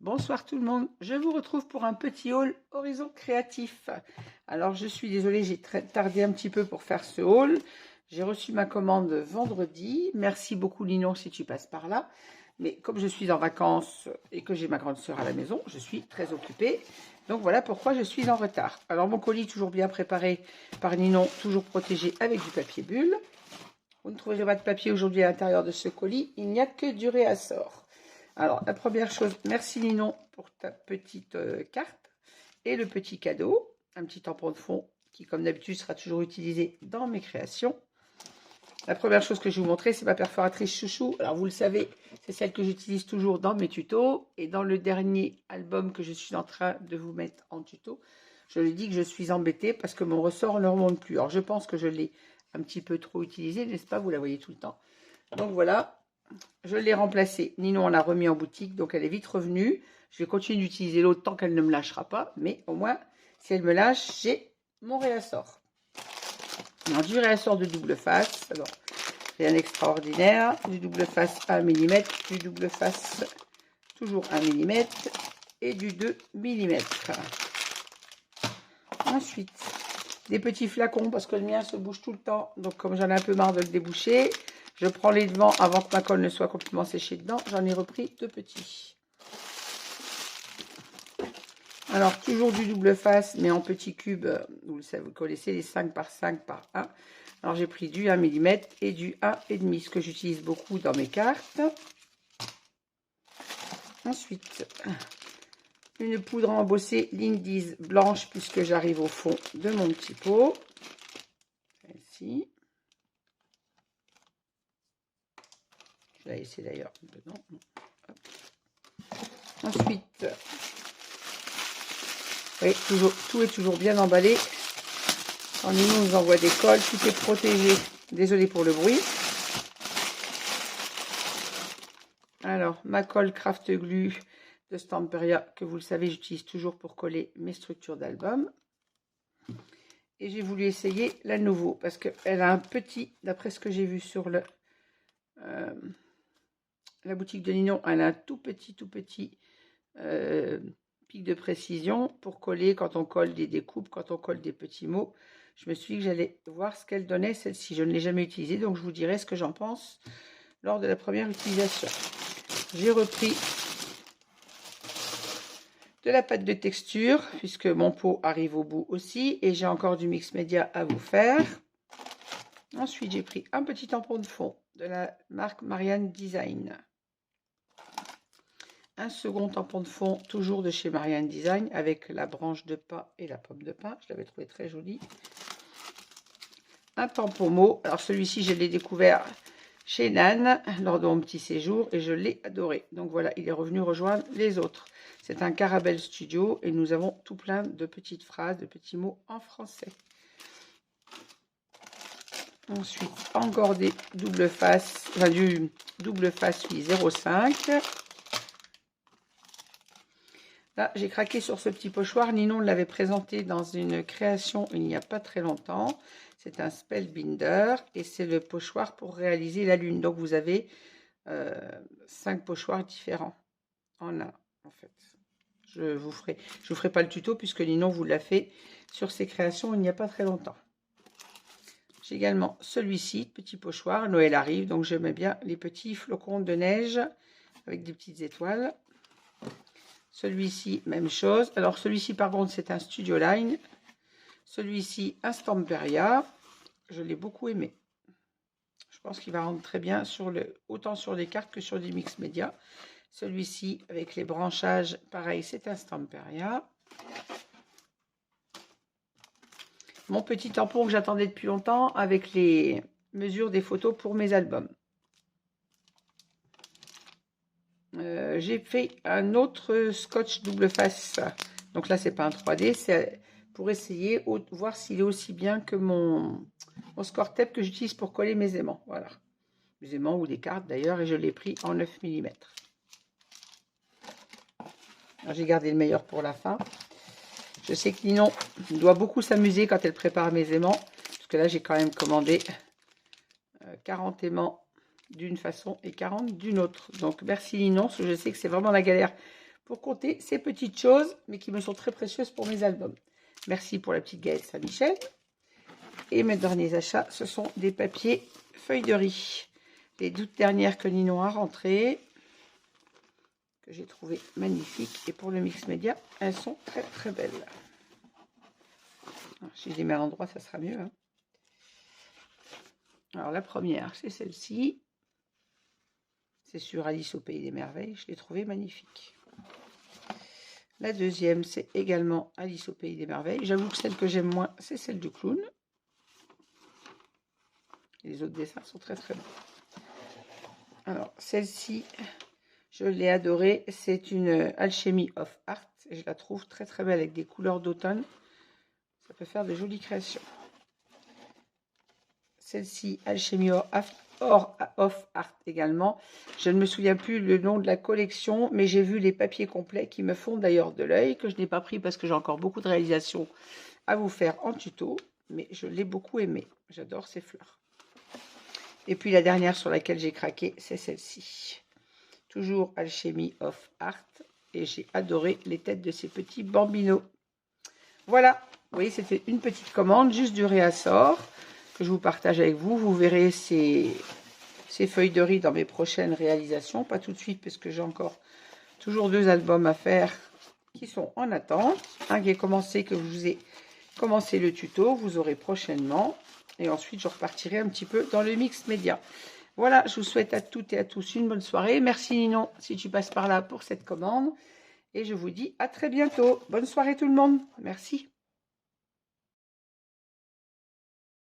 Bonsoir tout le monde, je vous retrouve pour un petit haul Horizon Créatif. Alors je suis désolée, j'ai tardé un petit peu pour faire ce haul. J'ai reçu ma commande vendredi, merci beaucoup Ninon si tu passes par là. Mais comme je suis en vacances et que j'ai ma grande sœur à la maison, je suis très occupée. Donc voilà pourquoi je suis en retard. Alors mon colis toujours bien préparé par Ninon, toujours protégé avec du papier bulle. Vous ne trouverez pas de papier aujourd'hui à l'intérieur de ce colis, il n'y a que du réassort. Alors, la première chose, merci Ninon pour ta petite carte et le petit cadeau, un petit tampon de fond qui, comme d'habitude, sera toujours utilisé dans mes créations. La première chose que je vais vous montrer, c'est ma perforatrice chouchou. Alors, vous le savez, c'est celle que j'utilise toujours dans mes tutos et dans le dernier album que je suis en train de vous mettre en tuto. Je lui dis que je suis embêtée parce que mon ressort ne remonte plus. Alors, je pense que je l'ai un petit peu trop utilisé, n'est-ce pas? Vous la voyez tout le temps. Donc, voilà. Je l'ai remplacée. Ninon en a remis en boutique, donc elle est vite revenue. Je vais continuer d'utiliser l'autre tant qu'elle ne me lâchera pas. Mais au moins, si elle me lâche, j'ai mon réassort. Alors, du réassort de double face. Alors, rien d'extraordinaire. Du double face 1 mm, du double face toujours 1 mm et du 2 mm. Ensuite, des petits flacons parce que le mien se bouge tout le temps. Donc, comme j'en ai un peu marre de le déboucher, je prends les devants avant que ma colle ne soit complètement séchée dedans. J'en ai repris 2 petits. Alors, toujours du double face, mais en petits cubes. Vous le savez, vous connaissez les 5 par 5 par 1. Alors, j'ai pris du 1 mm et du 1,5, ce que j'utilise beaucoup dans mes cartes. Ensuite, une poudre embossée Lindy's blanche, puisque j'arrive au fond de mon petit pot. Celle-ci. Je vais la laisser d'ailleurs dedans. Ensuite, oui, tout est toujours bien emballé. Quand Ninon nous envoie des colles, tout est protégé. Désolée pour le bruit. Alors, ma colle Craft Glue de Stamperia, que vous le savez, j'utilise toujours pour coller mes structures d'album. Et j'ai voulu essayer la nouveau, parce qu'elle a un petit, d'après ce que j'ai vu sur la boutique de Ninon, elle a un tout petit pic de précision pour coller quand on colle des découpes, quand on colle des petits mots. Je me suis dit que j'allais voir ce qu'elle donnait, celle-ci. Je ne l'ai jamais utilisée, donc je vous dirai ce que j'en pense lors de la première utilisation. J'ai repris de la pâte de texture, puisque mon pot arrive au bout aussi, et j'ai encore du mix média à vous faire. Ensuite, j'ai pris un petit tampon de fond de la marque Marianne Design. Un second tampon de fond, toujours de chez Marianne Design, avec la branche de pin et la pomme de pin. Je l'avais trouvé très joli. Un tampon mot. Alors celui-ci, je l'ai découvert chez Nan lors de mon petit séjour et je l'ai adoré. Donc voilà, il est revenu rejoindre les autres. C'est un Caramel Studio et nous avons tout plein de petites phrases, de petits mots en français. Ensuite, encore des double face, enfin du double face 0,5. Là, j'ai craqué sur ce petit pochoir. Ninon l'avait présenté dans une création il n'y a pas très longtemps. C'est un Spellbinder et c'est le pochoir pour réaliser la lune. Donc, vous avez 5 pochoirs différents en un, en fait. Je vous ferai pas le tuto puisque Ninon vous l'a fait sur ses créations il n'y a pas très longtemps. J'ai également celui-ci, petit pochoir. Noël arrive, donc je mets bien les petits flocons de neige avec des petites étoiles. Celui-ci, même chose. Alors, celui-ci, par contre, c'est un Studio Line. Celui-ci, un Stamperia. Je l'ai beaucoup aimé. Je pense qu'il va rendre très bien autant sur les cartes que sur des mix médias. Celui-ci, avec les branchages, pareil, c'est un Stamperia. Mon petit tampon que j'attendais depuis longtemps avec les mesures des photos pour mes albums. J'ai fait un autre scotch double face. Donc là, c'est pas un 3D, c'est pour essayer, voir s'il est aussi bien que mon score tape que j'utilise pour coller mes aimants. Voilà. Mes aimants ou des cartes d'ailleurs, et je l'ai pris en 9 mm. J'ai gardé le meilleur pour la fin. Je sais que Ninon doit beaucoup s'amuser quand elle prépare mes aimants, parce que là, j'ai quand même commandé 40 aimants d'une façon et 40 d'une autre. Donc merci Ninon, parce que je sais que c'est vraiment la galère pour compter ces petites choses, mais qui me sont très précieuses pour mes albums. Merci pour la petite galette Saint-Michel. Et mes derniers achats, ce sont des papiers feuilles de riz. Les toutes dernières que Ninon a rentrées, que j'ai trouvées magnifiques. Et pour le mix média, elles sont très très belles. Alors, si je les mets à l'endroit, ça sera mieux. Hein. Alors la première, c'est celle-ci. C'est sur Alice au Pays des Merveilles. Je l'ai trouvée magnifique. La deuxième, c'est également Alice au Pays des Merveilles. J'avoue que celle que j'aime moins, c'est celle du clown. Les autres dessins sont très très bons. Alors, celle-ci, je l'ai adorée. C'est une Alchemy of Art. Et je la trouve très très belle avec des couleurs d'automne. Ça peut faire de jolies créations. Celle-ci, Alchemy of Art également. Je ne me souviens plus le nom de la collection, mais j'ai vu les papiers complets qui me font d'ailleurs de l'œil, que je n'ai pas pris parce que j'ai encore beaucoup de réalisations à vous faire en tuto. Mais je l'ai beaucoup aimé. J'adore ces fleurs. Et puis la dernière sur laquelle j'ai craqué, c'est celle-ci. Toujours Alchemy of Art. Et j'ai adoré les têtes de ces petits bambinos. Voilà, vous voyez, c'était une petite commande, juste du réassort, que je vous partage avec vous. Vous verrez ces feuilles de riz dans mes prochaines réalisations. Pas tout de suite, parce que j'ai encore toujours 2 albums à faire qui sont en attente. Un qui est commencé, que je vous ai commencé le tuto, vous aurez prochainement. Et ensuite, je repartirai un petit peu dans le mix média. Voilà, je vous souhaite à toutes et à tous une bonne soirée. Merci Ninon, si tu passes par là pour cette commande. Et je vous dis à très bientôt. Bonne soirée tout le monde. Merci.